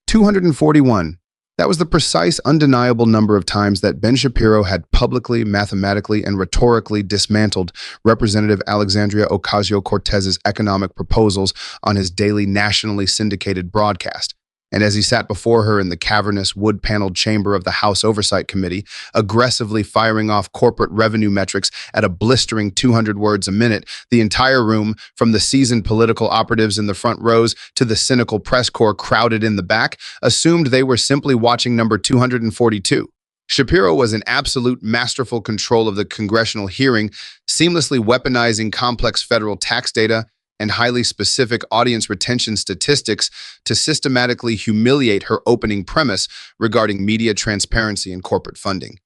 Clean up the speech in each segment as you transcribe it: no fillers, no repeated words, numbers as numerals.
241. That was the precise, undeniable number of times that Ben Shapiro had publicly, mathematically, and rhetorically dismantled Representative Alexandria Ocasio-Cortez's economic proposals on his daily nationally syndicated broadcast. And as he sat before her in the cavernous, wood-paneled chamber of the House Oversight Committee, aggressively firing off corporate revenue metrics at a blistering 200 words a minute, the entire room, from the seasoned political operatives in the front rows to the cynical press corps crowded in the back, assumed they were simply watching number 242. Shapiro was in absolute masterful control of the congressional hearing, seamlessly weaponizing complex federal tax data and highly specific audience retention statistics to systematically humiliate her opening premise regarding media transparency and corporate funding.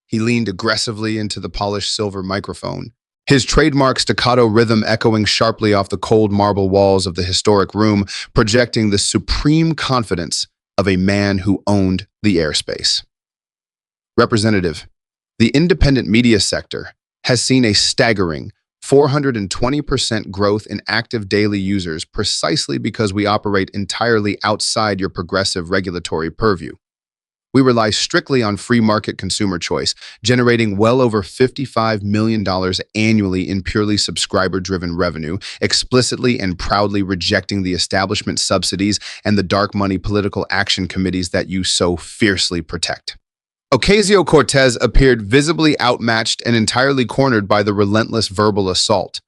He leaned aggressively into the polished silver microphone, his trademark staccato rhythm echoing sharply off the cold marble walls of the historic room, projecting the supreme confidence of a man who owned the airspace. Representative, the independent media sector has seen a staggering 420% growth in active daily users precisely because we operate entirely outside your progressive regulatory purview. We rely strictly on free market consumer choice, generating well over $55 million annually in purely subscriber-driven revenue, explicitly and proudly rejecting the establishment subsidies and the dark money political action committees that you so fiercely protect. Ocasio-Cortez appeared visibly outmatched and entirely cornered by the relentless verbal assault.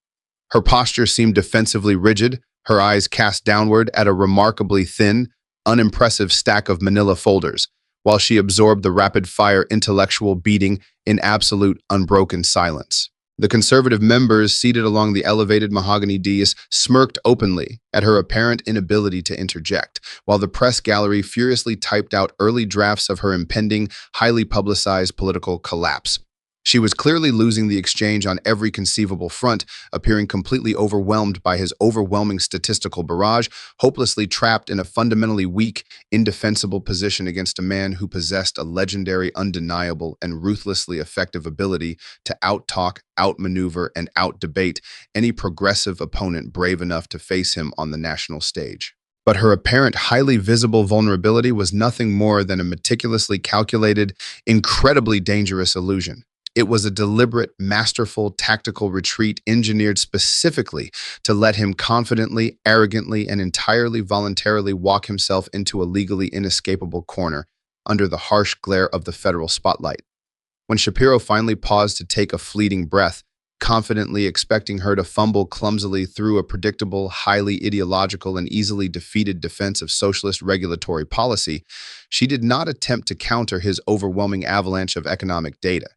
Her posture seemed defensively rigid, her eyes cast downward at a remarkably thin, unimpressive stack of manila folders, while she absorbed the rapid-fire intellectual beating in absolute, unbroken silence. The conservative members seated along the elevated mahogany dais smirked openly at her apparent inability to interject, while the press gallery furiously typed out early drafts of her impending, highly publicized political collapse. She was clearly losing the exchange on every conceivable front, appearing completely overwhelmed by his overwhelming statistical barrage, hopelessly trapped in a fundamentally weak, indefensible position against a man who possessed a legendary, undeniable, and ruthlessly effective ability to out-talk, outmaneuver, and out-debate any progressive opponent brave enough to face him on the national stage. But her apparent highly visible vulnerability was nothing more than a meticulously calculated, incredibly dangerous illusion. It was a deliberate, masterful, tactical retreat engineered specifically to let him confidently, arrogantly, and entirely voluntarily walk himself into a legally inescapable corner under the harsh glare of the federal spotlight. When Shapiro finally paused to take a fleeting breath, confidently expecting her to fumble clumsily through a predictable, highly ideological, and easily defeated defense of socialist regulatory policy, she did not attempt to counter his overwhelming avalanche of economic data.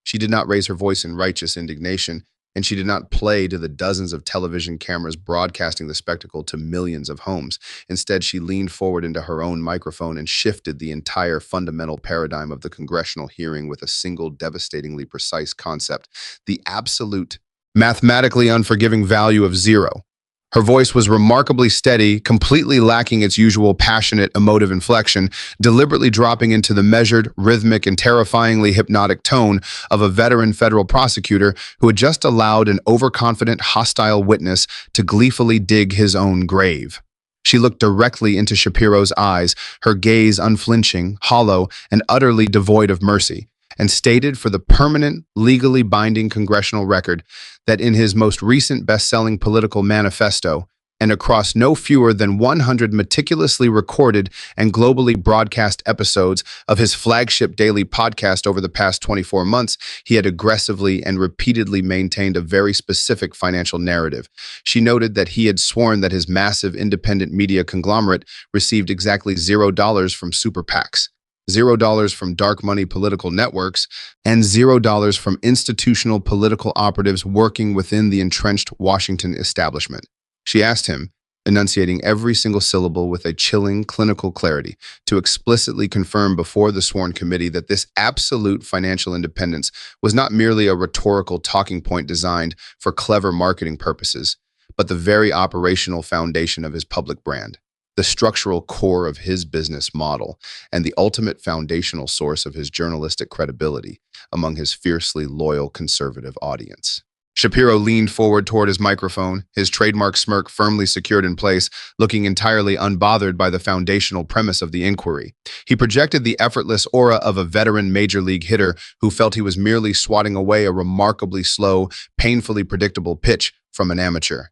She did not raise her voice in righteous indignation, and she did not play to the dozens of television cameras broadcasting the spectacle to millions of homes. Instead, she leaned forward into her own microphone and shifted the entire fundamental paradigm of the congressional hearing with a single devastatingly precise concept: the absolute, mathematically unforgiving value of zero. Her voice was remarkably steady, completely lacking its usual passionate, emotive inflection, deliberately dropping into the measured, rhythmic, and terrifyingly hypnotic tone of a veteran federal prosecutor who had just allowed an overconfident, hostile witness to gleefully dig his own grave. She looked directly into Shapiro's eyes, her gaze unflinching, hollow, and utterly devoid of mercy, and stated for the permanent, legally binding congressional record that in his most recent best-selling political manifesto, and across no fewer than 100 meticulously recorded and globally broadcast episodes of his flagship daily podcast over the past 24 months, he had aggressively and repeatedly maintained a very specific financial narrative. She noted that he had sworn that his massive independent media conglomerate received exactly $0 from super PACs, $0 from dark money political networks, and $0 from institutional political operatives working within the entrenched Washington establishment. She asked him, enunciating every single syllable with a chilling clinical clarity, to explicitly confirm before the sworn committee that this absolute financial independence was not merely a rhetorical talking point designed for clever marketing purposes, but the very operational foundation of his public brand, the structural core of his business model, and the ultimate foundational source of his journalistic credibility among his fiercely loyal conservative audience. Shapiro leaned forward toward his microphone, his trademark smirk firmly secured in place, looking entirely unbothered by the foundational premise of the inquiry. He projected the effortless aura of a veteran major league hitter who felt he was merely swatting away a remarkably slow, painfully predictable pitch from an amateur.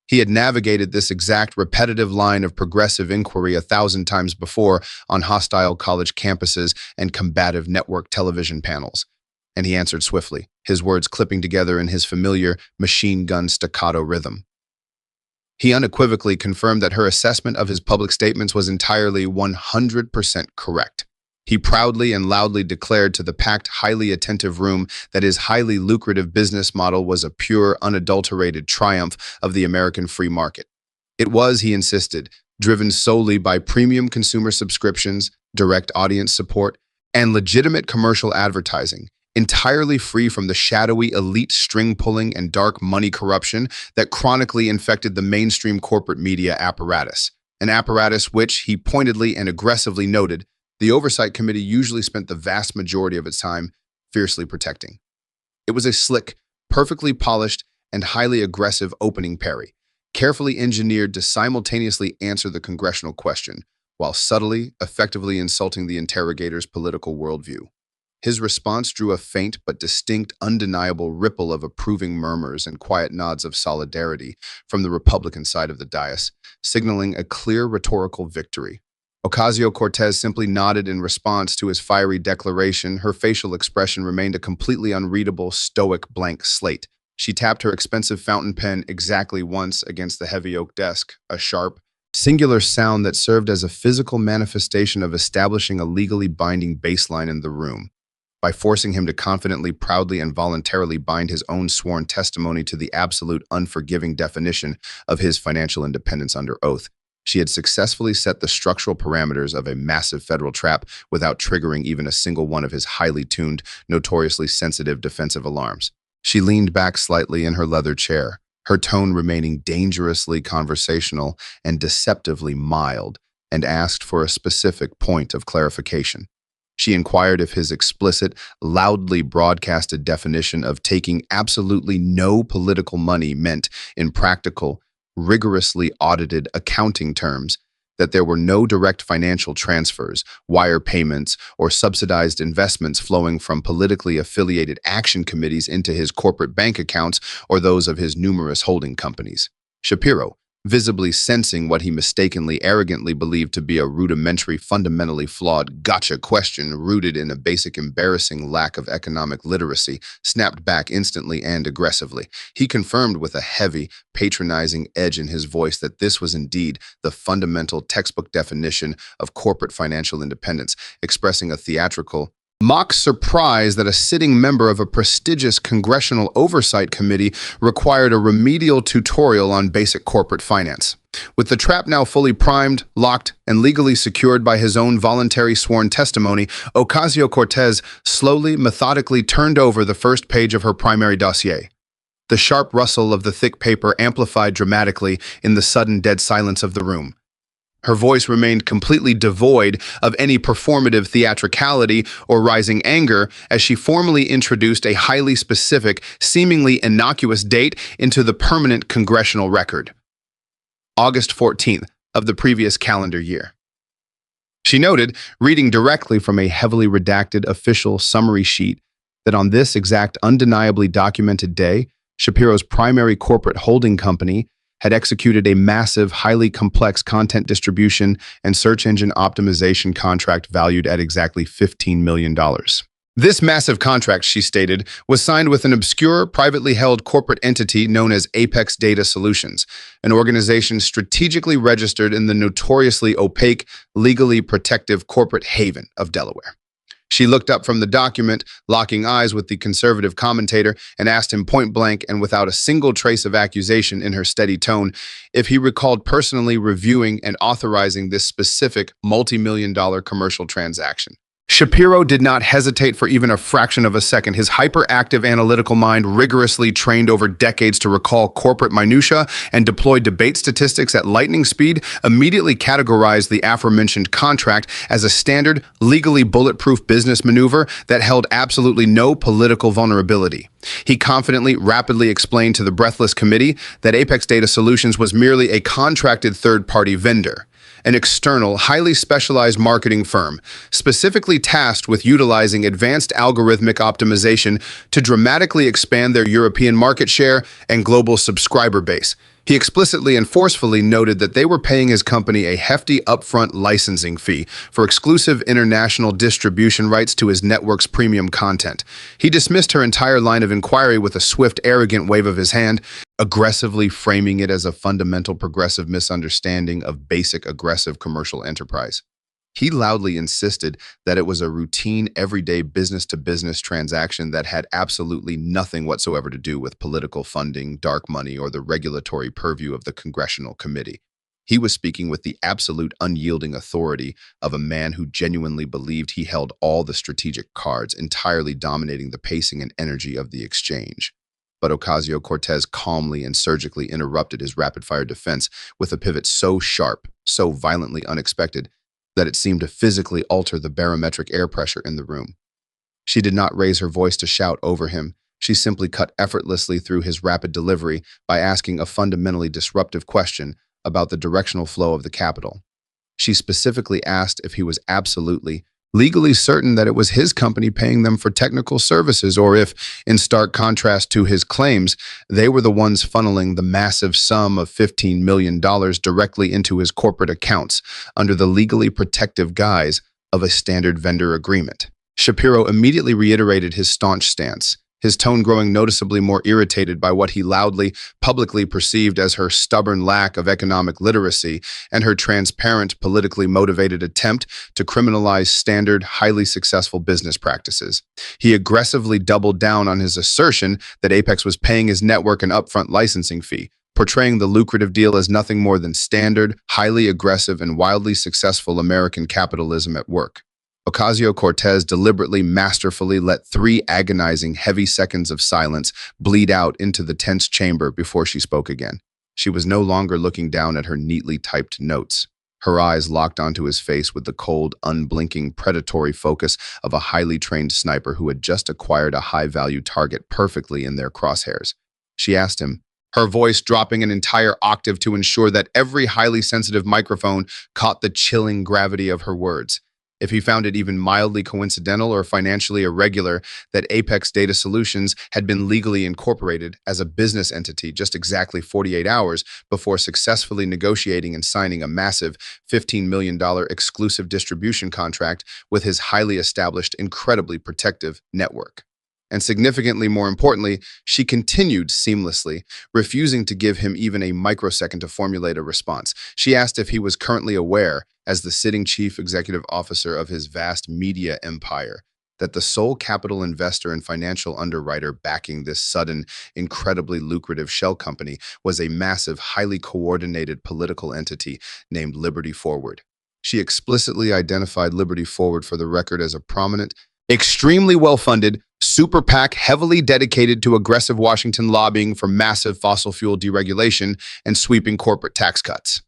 He had navigated this exact repetitive line of progressive inquiry 1,000 times before on hostile college campuses and combative network television panels. And he answered swiftly, his words clipping together in his familiar machine gun staccato rhythm. He unequivocally confirmed that her assessment of his public statements was entirely 100% correct. He proudly and loudly declared to the packed, highly attentive room that his highly lucrative business model was a pure, unadulterated triumph of the American free market. It was, he insisted, driven solely by premium consumer subscriptions, direct audience support, and legitimate commercial advertising, entirely free from the shadowy elite string-pulling and dark money corruption that chronically infected the mainstream corporate media apparatus, an apparatus which, he pointedly and aggressively noted, the Oversight Committee usually spent the vast majority of its time fiercely protecting. It was a slick, perfectly polished, and highly aggressive opening parry, carefully engineered to simultaneously answer the congressional question, while subtly, effectively insulting the interrogator's political worldview. His response drew a faint but distinct, undeniable ripple of approving murmurs and quiet nods of solidarity from the Republican side of the dais, signaling a clear rhetorical victory. Ocasio-Cortez simply nodded in response to his fiery declaration. Her facial expression remained a completely unreadable, stoic blank slate. She tapped her expensive fountain pen exactly once against the heavy oak desk, a sharp, singular sound that served as a physical manifestation of establishing a legally binding baseline in the room, by forcing him to confidently, proudly, and voluntarily bind his own sworn testimony to the absolute unforgiving definition of his financial independence under oath. She had successfully set the structural parameters of a massive federal trap without triggering even a single one of his highly tuned, notoriously sensitive defensive alarms. She leaned back slightly in her leather chair, her tone remaining dangerously conversational and deceptively mild, and asked for a specific point of clarification. She inquired if his explicit, loudly broadcasted definition of taking absolutely no political money meant, in practical, rigorously audited accounting terms, that there were no direct financial transfers, wire payments, or subsidized investments flowing from politically affiliated action committees into his corporate bank accounts or those of his numerous holding companies. Shapiro, visibly sensing what he mistakenly, arrogantly believed to be a rudimentary, fundamentally flawed gotcha question rooted in a basic, embarrassing lack of economic literacy, snapped back instantly and aggressively. He confirmed with a heavy, patronizing edge in his voice that this was indeed the fundamental textbook definition of corporate financial independence, expressing a theatrical, mock surprise that a sitting member of a prestigious Congressional Oversight Committee required a remedial tutorial on basic corporate finance. With the trap now fully primed, locked, and legally secured by his own voluntary sworn testimony, Ocasio-Cortez slowly, methodically turned over the first page of her primary dossier. The sharp rustle of the thick paper amplified dramatically in the sudden dead silence of the room. Her voice remained completely devoid of any performative theatricality or rising anger as she formally introduced a highly specific, seemingly innocuous date into the permanent congressional record: August 14th of the previous calendar year. She noted, reading directly from a heavily redacted official summary sheet, that on this exact undeniably documented day, Shapiro's primary corporate holding company had executed a massive, highly complex content distribution and search engine optimization contract valued at exactly $15 million. This massive contract, she stated, was signed with an obscure, privately held corporate entity known as Apex Data Solutions, an organization strategically registered in the notoriously opaque, legally protective corporate haven of Delaware. She looked up from the document, locking eyes with the conservative commentator, and asked him point-blank and without a single trace of accusation in her steady tone if he recalled personally reviewing and authorizing this specific multi-million-dollar commercial transaction. Shapiro did not hesitate for even a fraction of a second. His hyperactive analytical mind, rigorously trained over decades to recall corporate minutiae and deploy debate statistics at lightning speed, immediately categorized the aforementioned contract as a standard, legally bulletproof business maneuver that held absolutely no political vulnerability. He confidently, rapidly explained to the breathless committee that Apex Data Solutions was merely a contracted third-party vendor, an external, highly specialized marketing firm, specifically tasked with utilizing advanced algorithmic optimization to dramatically expand their European market share and global subscriber base. He explicitly and forcefully noted that they were paying his company a hefty upfront licensing fee for exclusive international distribution rights to his network's premium content. He dismissed her entire line of inquiry with a swift, arrogant wave of his hand, aggressively framing it as a fundamental progressive misunderstanding of basic aggressive commercial enterprise. He loudly insisted that it was a routine, everyday business-to-business transaction that had absolutely nothing whatsoever to do with political funding, dark money, or the regulatory purview of the Congressional Committee. He was speaking with the absolute unyielding authority of a man who genuinely believed he held all the strategic cards, entirely dominating the pacing and energy of the exchange. But Ocasio-Cortez calmly and surgically interrupted his rapid-fire defense with a pivot so sharp, so violently unexpected, that it seemed to physically alter the barometric air pressure in the room. She did not raise her voice to shout over him. She simply cut effortlessly through his rapid delivery by asking a fundamentally disruptive question about the directional flow of the capital. She specifically asked if he was absolutely, legally certain that it was his company paying them for technical services, or if, in stark contrast to his claims, they were the ones funneling the massive sum of $15 million directly into his corporate accounts under the legally protective guise of a standard vendor agreement. Shapiro immediately reiterated his staunch stance, his tone growing noticeably more irritated by what he loudly, publicly perceived as her stubborn lack of economic literacy and her transparent, politically motivated attempt to criminalize standard, highly successful business practices. He aggressively doubled down on his assertion that Apex was paying his network an upfront licensing fee, portraying the lucrative deal as nothing more than standard, highly aggressive, and wildly successful American capitalism at work. Ocasio-Cortez deliberately, masterfully let 3 agonizing, heavy seconds of silence bleed out into the tense chamber before she spoke again. She was no longer looking down at her neatly typed notes. Her eyes locked onto his face with the cold, unblinking, predatory focus of a highly trained sniper who had just acquired a high-value target perfectly in their crosshairs. She asked him, her voice dropping an entire octave to ensure that every highly sensitive microphone caught the chilling gravity of her words, if he found it even mildly coincidental or financially irregular that Apex Data Solutions had been legally incorporated as a business entity just exactly 48 hours before successfully negotiating and signing a massive $15 million exclusive distribution contract with his highly established, incredibly protective network. And significantly more importantly, she continued seamlessly, refusing to give him even a microsecond to formulate a response. She asked if he was currently aware, as the sitting chief executive officer of his vast media empire, that the sole capital investor and financial underwriter backing this sudden, incredibly lucrative shell company was a massive, highly coordinated political entity named Liberty Forward. She explicitly identified Liberty Forward for the record as a prominent, extremely well-funded, super PAC heavily dedicated to aggressive Washington lobbying for massive fossil fuel deregulation and sweeping corporate tax cuts.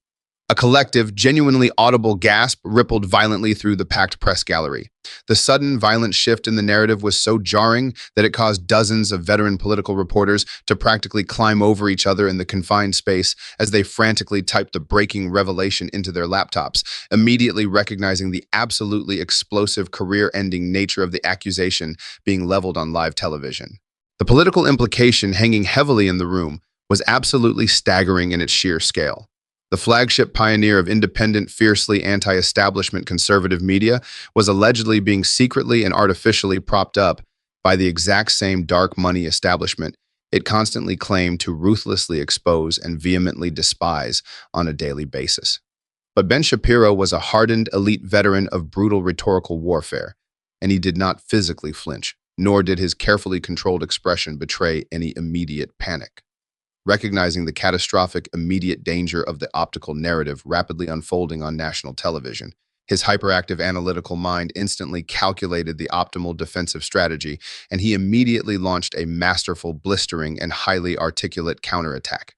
A collective, genuinely audible gasp rippled violently through the packed press gallery. The sudden, violent shift in the narrative was so jarring that it caused dozens of veteran political reporters to practically climb over each other in the confined space as they frantically typed the breaking revelation into their laptops, immediately recognizing the absolutely explosive, career-ending nature of the accusation being leveled on live television. The political implication hanging heavily in the room was absolutely staggering in its sheer scale. The flagship pioneer of independent, fiercely anti-establishment conservative media was allegedly being secretly and artificially propped up by the exact same dark money establishment it constantly claimed to ruthlessly expose and vehemently despise on a daily basis. But Ben Shapiro was a hardened elite veteran of brutal rhetorical warfare, and he did not physically flinch, nor did his carefully controlled expression betray any immediate panic. Recognizing the catastrophic, immediate danger of the optical narrative rapidly unfolding on national television, His hyperactive analytical mind instantly calculated the optimal defensive strategy, and he immediately launched a masterful, blistering, and highly articulate counterattack.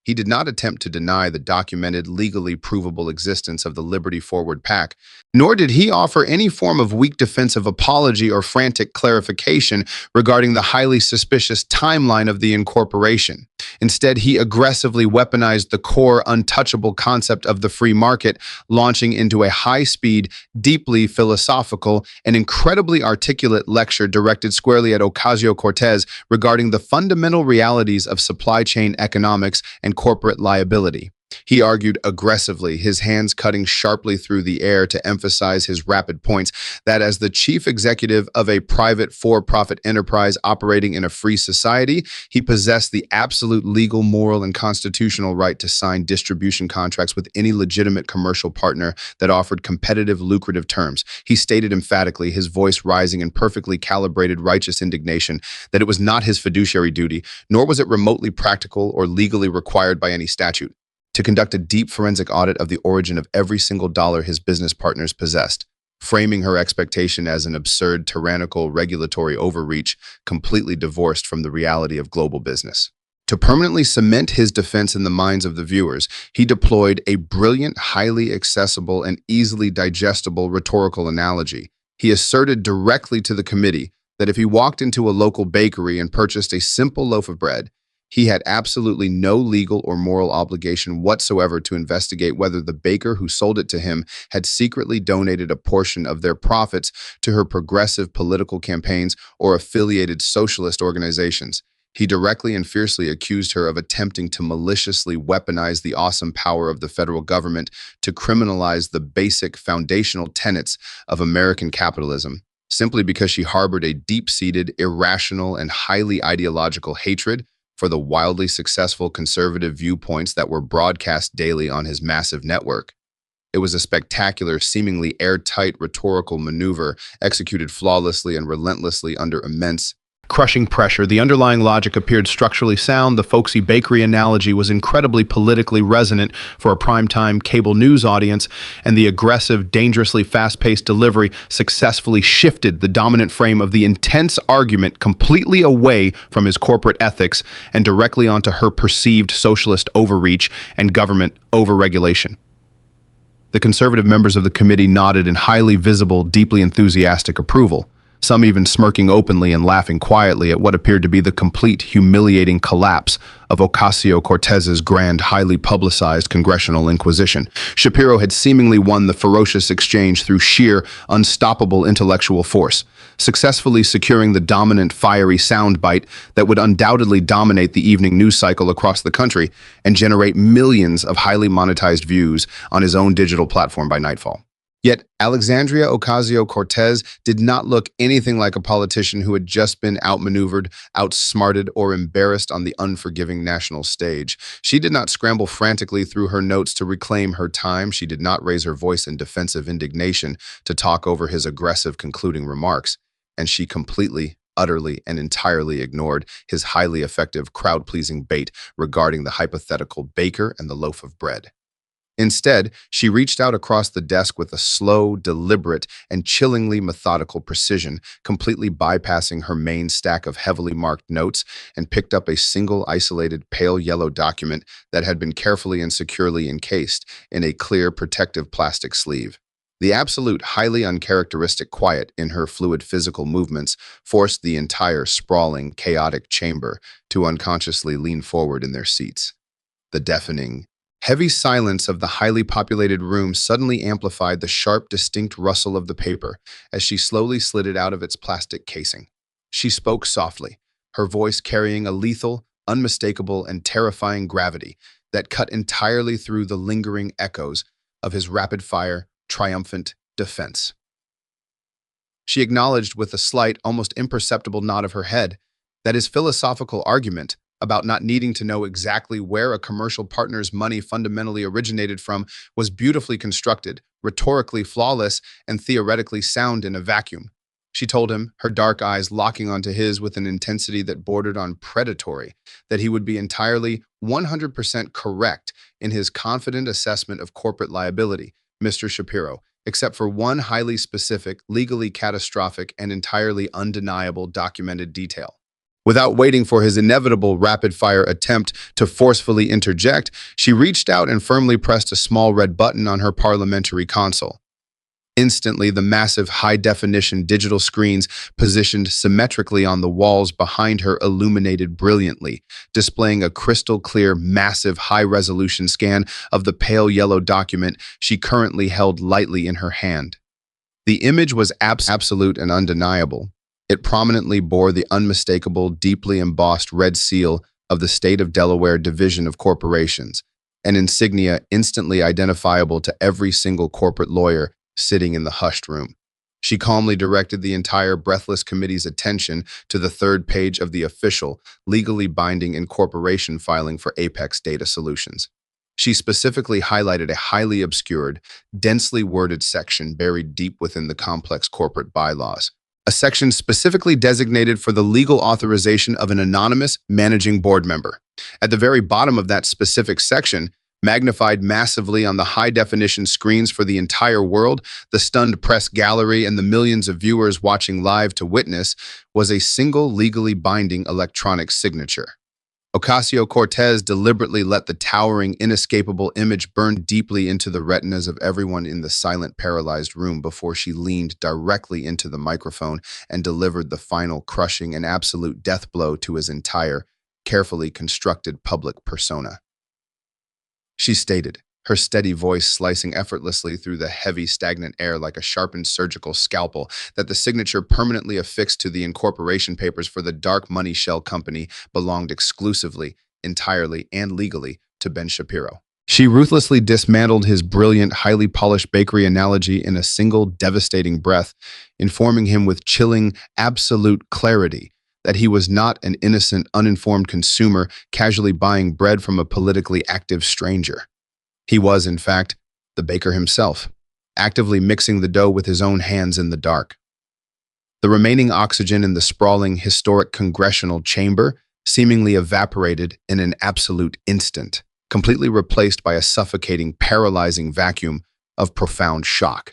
He did not attempt to deny the documented, legally provable existence of the Liberty Forward PAC, nor did he offer any form of weak defensive apology or frantic clarification regarding the highly suspicious timeline of the incorporation. Instead, he aggressively weaponized the core, untouchable concept of the free market, launching into a high-speed, deeply philosophical, and incredibly articulate lecture directed squarely at Ocasio-Cortez regarding the fundamental realities of supply chain economics and corporate liability. He argued aggressively, his hands cutting sharply through the air to emphasize his rapid points, that as the chief executive of a private for-profit enterprise operating in a free society, he possessed the absolute legal, moral, and constitutional right to sign distribution contracts with any legitimate commercial partner that offered competitive, lucrative terms. He stated emphatically, his voice rising in perfectly calibrated righteous indignation, that it was not his fiduciary duty, nor was it remotely practical or legally required by any statute, to conduct a deep forensic audit of the origin of every single dollar his business partners possessed, framing her expectation as an absurd, tyrannical regulatory overreach completely divorced from the reality of global business. To permanently cement his defense in the minds of the viewers, he deployed a brilliant, highly accessible, and easily digestible rhetorical analogy. He asserted directly to the committee that if he walked into a local bakery and purchased a simple loaf of bread, he had absolutely no legal or moral obligation whatsoever to investigate whether the baker who sold it to him had secretly donated a portion of their profits to her progressive political campaigns or affiliated socialist organizations. He directly and fiercely accused her of attempting to maliciously weaponize the awesome power of the federal government to criminalize the basic foundational tenets of American capitalism, simply because she harbored a deep-seated, irrational, and highly ideological hatred for the wildly successful conservative viewpoints that were broadcast daily on his massive network. It was a spectacular, seemingly airtight rhetorical maneuver executed flawlessly and relentlessly under immense, crushing pressure. The underlying logic appeared structurally sound. The folksy bakery analogy was incredibly politically resonant for a primetime cable news audience, and the aggressive, dangerously fast-paced delivery successfully shifted the dominant frame of the intense argument completely away from his corporate ethics and directly onto her perceived socialist overreach and government overregulation. The conservative members of the committee nodded in highly visible, deeply enthusiastic approval, some even smirking openly and laughing quietly at what appeared to be the complete, humiliating collapse of Ocasio-Cortez's grand, highly publicized congressional inquisition. Shapiro had seemingly won the ferocious exchange through sheer, unstoppable intellectual force, successfully securing the dominant, fiery soundbite that would undoubtedly dominate the evening news cycle across the country and generate millions of highly monetized views on his own digital platform by nightfall. Yet Alexandria Ocasio-Cortez did not look anything like a politician who had just been outmaneuvered, outsmarted, or embarrassed on the unforgiving national stage. She did not scramble frantically through her notes to reclaim her time. She did not raise her voice in defensive indignation to talk over his aggressive concluding remarks. And she completely, utterly, and entirely ignored his highly effective, crowd-pleasing bait regarding the hypothetical baker and the loaf of bread. Instead, she reached out across the desk with a slow, deliberate, and chillingly methodical precision, completely bypassing her main stack of heavily marked notes, and picked up a single isolated pale yellow document that had been carefully and securely encased in a clear, protective plastic sleeve. The absolute, highly uncharacteristic quiet in her fluid physical movements forced the entire sprawling, chaotic chamber to unconsciously lean forward in their seats. The deafening, heavy silence of the highly populated room suddenly amplified the sharp, distinct rustle of the paper as she slowly slid it out of its plastic casing. She spoke softly, her voice carrying a lethal, unmistakable, and terrifying gravity that cut entirely through the lingering echoes of his rapid-fire, triumphant defense. She acknowledged with a slight, almost imperceptible nod of her head that his philosophical argument about not needing to know exactly where a commercial partner's money fundamentally originated from was beautifully constructed, rhetorically flawless, and theoretically sound in a vacuum. She told him, her dark eyes locking onto his with an intensity that bordered on predatory, that he would be entirely 100% correct in his confident assessment of corporate liability. Mr. Shapiro, except for one highly specific, legally catastrophic, and entirely undeniable documented detail. Without waiting for his inevitable rapid-fire attempt to forcefully interject, she reached out and firmly pressed a small red button on her parliamentary console. Instantly, the massive high-definition digital screens positioned symmetrically on the walls behind her illuminated brilliantly, displaying a crystal-clear, massive, high-resolution scan of the pale yellow document she currently held lightly in her hand. The image was absolute and undeniable. It prominently bore the unmistakable, deeply embossed red seal of the State of Delaware Division of Corporations, an insignia instantly identifiable to every single corporate lawyer sitting in the hushed room. She calmly directed the entire breathless committee's attention to the third page of the official, legally binding incorporation filing for Apex Data Solutions. She specifically highlighted a highly obscured, densely worded section buried deep within the complex corporate bylaws, a section specifically designated for the legal authorization of an anonymous managing board member. At the very bottom of that specific section, magnified massively on the high-definition screens for the entire world, the stunned press gallery, and the millions of viewers watching live to witness, was a single legally binding electronic signature. Ocasio-Cortez deliberately let the towering, inescapable image burn deeply into the retinas of everyone in the silent, paralyzed room before she leaned directly into the microphone and delivered the final, crushing, and absolute death blow to his entire, carefully constructed public persona. She stated, her steady voice slicing effortlessly through the heavy, stagnant air like a sharpened surgical scalpel, that the signature permanently affixed to the incorporation papers for the dark money shell company belonged exclusively, entirely, and legally to Ben Shapiro. She ruthlessly dismantled his brilliant, highly polished bakery analogy in a single devastating breath, informing him with chilling, absolute clarity that he was not an innocent, uninformed consumer casually buying bread from a politically active stranger. He was, in fact, the baker himself, actively mixing the dough with his own hands in the dark. The remaining oxygen in the sprawling, historic congressional chamber seemingly evaporated in an absolute instant, completely replaced by a suffocating, paralyzing vacuum of profound shock.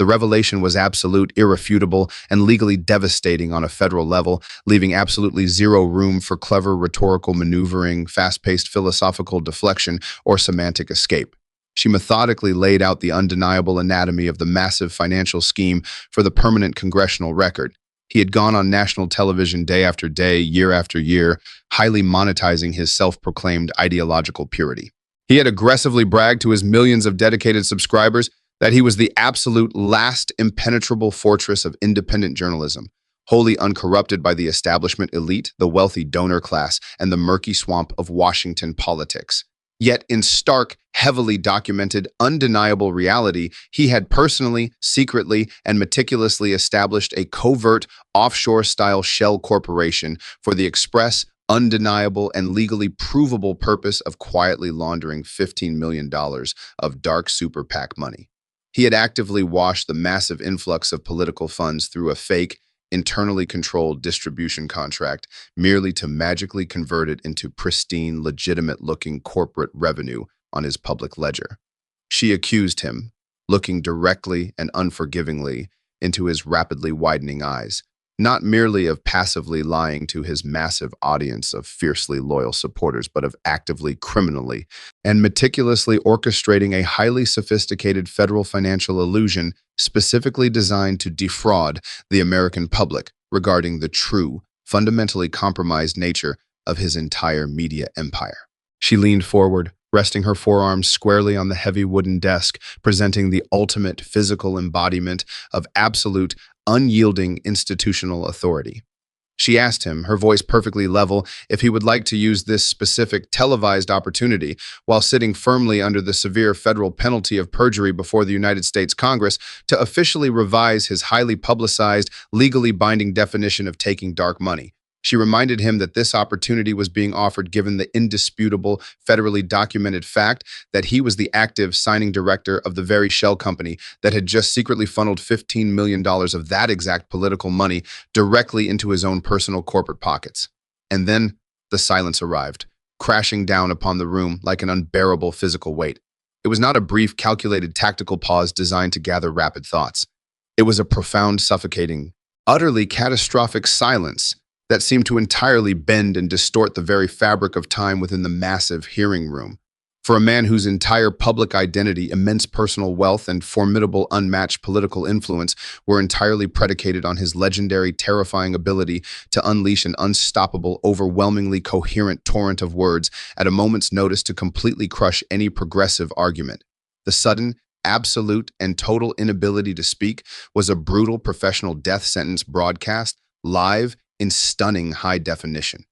The revelation was absolute, irrefutable, and legally devastating on a federal level, leaving absolutely zero room for clever rhetorical maneuvering, fast-paced philosophical deflection, or semantic escape. She methodically laid out the undeniable anatomy of the massive financial scheme for the permanent congressional record. He had gone on national television day after day, year after year, highly monetizing his self-proclaimed ideological purity. He had aggressively bragged to his millions of dedicated subscribers that he was the absolute last impenetrable fortress of independent journalism, wholly uncorrupted by the establishment elite, the wealthy donor class, and the murky swamp of Washington politics. Yet in stark, heavily documented, undeniable reality, he had personally, secretly, and meticulously established a covert, offshore-style shell corporation for the express, undeniable, and legally provable purpose of quietly laundering $15 million of dark super PAC money. He had actively washed the massive influx of political funds through a fake, internally controlled distribution contract merely to magically convert it into pristine, legitimate-looking corporate revenue on his public ledger. She accused him, looking directly and unforgivingly into his rapidly widening eyes, not merely of passively lying to his massive audience of fiercely loyal supporters, but of actively, criminally, and meticulously orchestrating a highly sophisticated federal financial illusion specifically designed to defraud the American public regarding the true, fundamentally compromised nature of his entire media empire. She leaned forward, resting her forearms squarely on the heavy wooden desk, presenting the ultimate physical embodiment of absolute, unyielding institutional authority. She asked him, her voice perfectly level, if he would like to use this specific televised opportunity, while sitting firmly under the severe federal penalty of perjury before the United States Congress, to officially revise his highly publicized, legally binding definition of taking dark money. She reminded him that this opportunity was being offered given the indisputable, federally documented fact that he was the active signing director of the very shell company that had just secretly funneled $15 million of that exact political money directly into his own personal corporate pockets. And then the silence arrived, crashing down upon the room like an unbearable physical weight. It was not a brief, calculated tactical pause designed to gather rapid thoughts. It was a profound, suffocating, utterly catastrophic silence that seemed to entirely bend and distort the very fabric of time within the massive hearing room. For a man whose entire public identity, immense personal wealth, and formidable unmatched political influence were entirely predicated on his legendary, terrifying ability to unleash an unstoppable, overwhelmingly coherent torrent of words at a moment's notice to completely crush any progressive argument. The sudden, absolute, and total inability to speak was a brutal professional death sentence broadcast live in stunning high definition.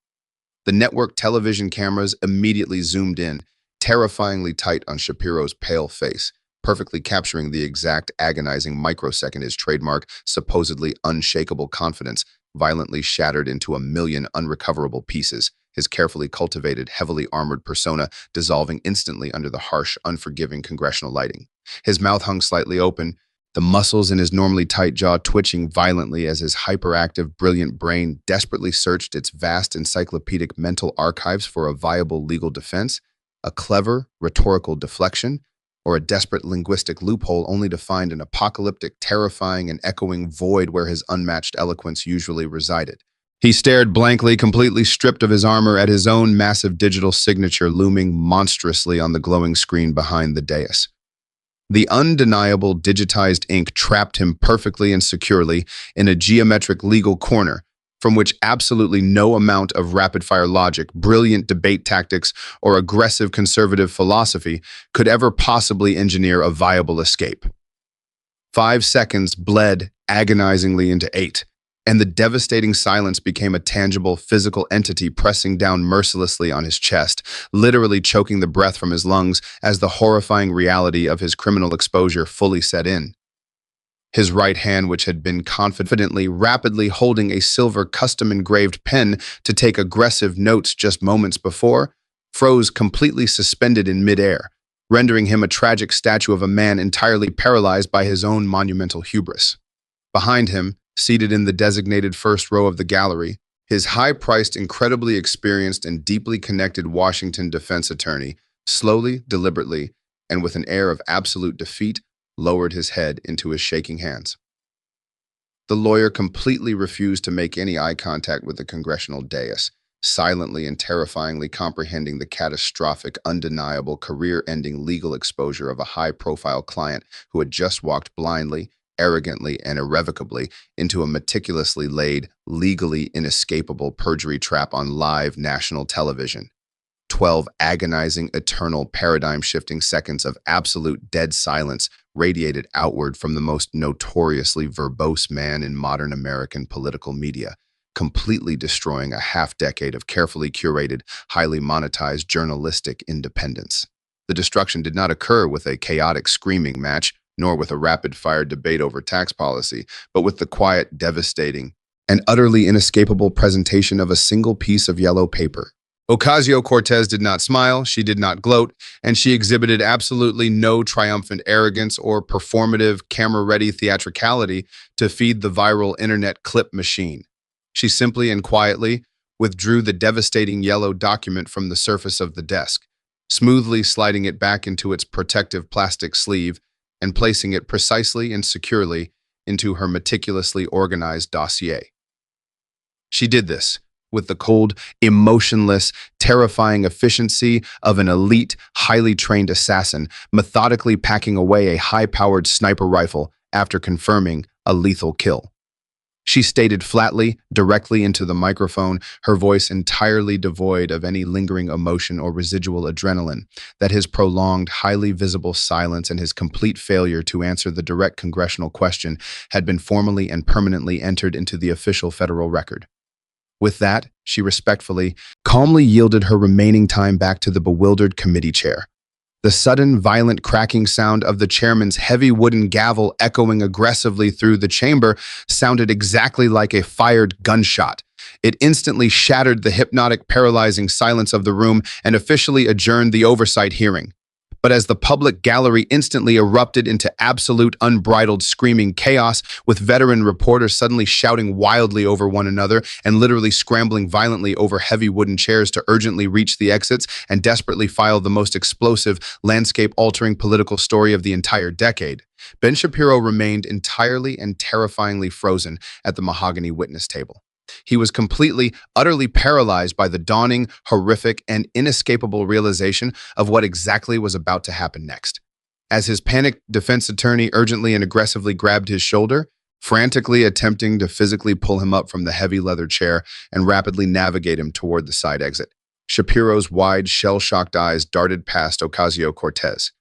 The network television cameras immediately zoomed in, terrifyingly tight on Shapiro's pale face, perfectly capturing the exact agonizing microsecond his trademark, supposedly unshakable confidence violently shattered into a million unrecoverable pieces, his carefully cultivated, heavily armored persona dissolving instantly under the harsh, unforgiving congressional lighting. His mouth hung slightly open, the muscles in his normally tight jaw twitching violently as his hyperactive, brilliant brain desperately searched its vast encyclopedic mental archives for a viable legal defense, a clever rhetorical deflection, or a desperate linguistic loophole only to find an apocalyptic, terrifying, and echoing void where his unmatched eloquence usually resided. He stared blankly, completely stripped of his armor, at his own massive digital signature looming monstrously on the glowing screen behind the dais. The undeniable digitized ink trapped him perfectly and securely in a geometric legal corner from which absolutely no amount of rapid-fire logic, brilliant debate tactics, or aggressive conservative philosophy could ever possibly engineer a viable escape. 5 seconds bled agonizingly into 8, and the devastating silence became a tangible, physical entity pressing down mercilessly on his chest, literally choking the breath from his lungs as the horrifying reality of his criminal exposure fully set in. His right hand, which had been confidently, rapidly holding a silver custom-engraved pen to take aggressive notes just moments before, froze completely suspended in midair, rendering him a tragic statue of a man entirely paralyzed by his own monumental hubris. Behind him, seated in the designated first row of the gallery, his high-priced, incredibly experienced, and deeply connected Washington defense attorney, slowly, deliberately, and with an air of absolute defeat, lowered his head into his shaking hands. The lawyer completely refused to make any eye contact with the congressional dais, silently and terrifyingly comprehending the catastrophic, undeniable, career-ending legal exposure of a high-profile client who had just walked blindly, arrogantly, and irrevocably into a meticulously laid, legally inescapable perjury trap on live national television. 12 agonizing, eternal, paradigm-shifting seconds of absolute dead silence radiated outward from the most notoriously verbose man in modern American political media, completely destroying a half-decade of carefully curated, highly monetized journalistic independence. The destruction did not occur with a chaotic screaming match, nor with a rapid-fire debate over tax policy, but with the quiet, devastating, and utterly inescapable presentation of a single piece of yellow paper. Ocasio-Cortez did not smile, she did not gloat, and she exhibited absolutely no triumphant arrogance or performative, camera-ready theatricality to feed the viral internet clip machine. She simply and quietly withdrew the devastating yellow document from the surface of the desk, smoothly sliding it back into its protective plastic sleeve and placing it precisely and securely into her meticulously organized dossier. She did this with the cold, emotionless, terrifying efficiency of an elite, highly trained assassin, methodically packing away a high-powered sniper rifle after confirming a lethal kill. She stated flatly, directly into the microphone, her voice entirely devoid of any lingering emotion or residual adrenaline, that his prolonged, highly visible silence and his complete failure to answer the direct congressional question had been formally and permanently entered into the official federal record. With that, she respectfully, calmly yielded her remaining time back to the bewildered committee chair. The sudden, violent cracking sound of the chairman's heavy wooden gavel echoing aggressively through the chamber sounded exactly like a fired gunshot. It instantly shattered the hypnotic, paralyzing silence of the room and officially adjourned the oversight hearing. But as the public gallery instantly erupted into absolute unbridled screaming chaos, with veteran reporters suddenly shouting wildly over one another and literally scrambling violently over heavy wooden chairs to urgently reach the exits and desperately file the most explosive, landscape-altering political story of the entire decade, Ben Shapiro remained entirely and terrifyingly frozen at the mahogany witness table. He was completely, utterly paralyzed by the dawning, horrific, and inescapable realization of what exactly was about to happen next. As his panicked defense attorney urgently and aggressively grabbed his shoulder, frantically attempting to physically pull him up from the heavy leather chair and rapidly navigate him toward the side exit, Shapiro's wide, shell-shocked eyes darted past Ocasio-Cortez.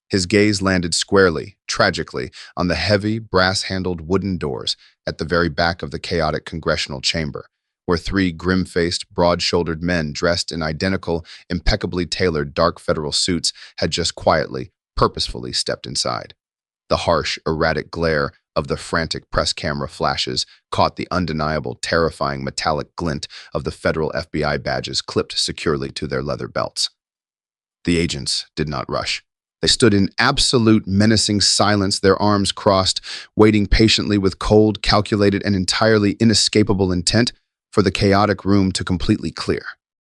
His gaze landed squarely, tragically, on the heavy, brass-handled wooden doors at the very back of the chaotic congressional chamber, where three grim-faced, broad-shouldered men dressed in identical, impeccably tailored dark federal suits had just quietly, purposefully stepped inside. The harsh, erratic glare of the frantic press camera flashes caught the undeniable, terrifying metallic glint of the federal FBI badges clipped securely to their leather belts. The agents did not rush. They stood in absolute menacing silence, their arms crossed, waiting patiently with cold, calculated, and entirely inescapable intent for the chaotic room to completely clear.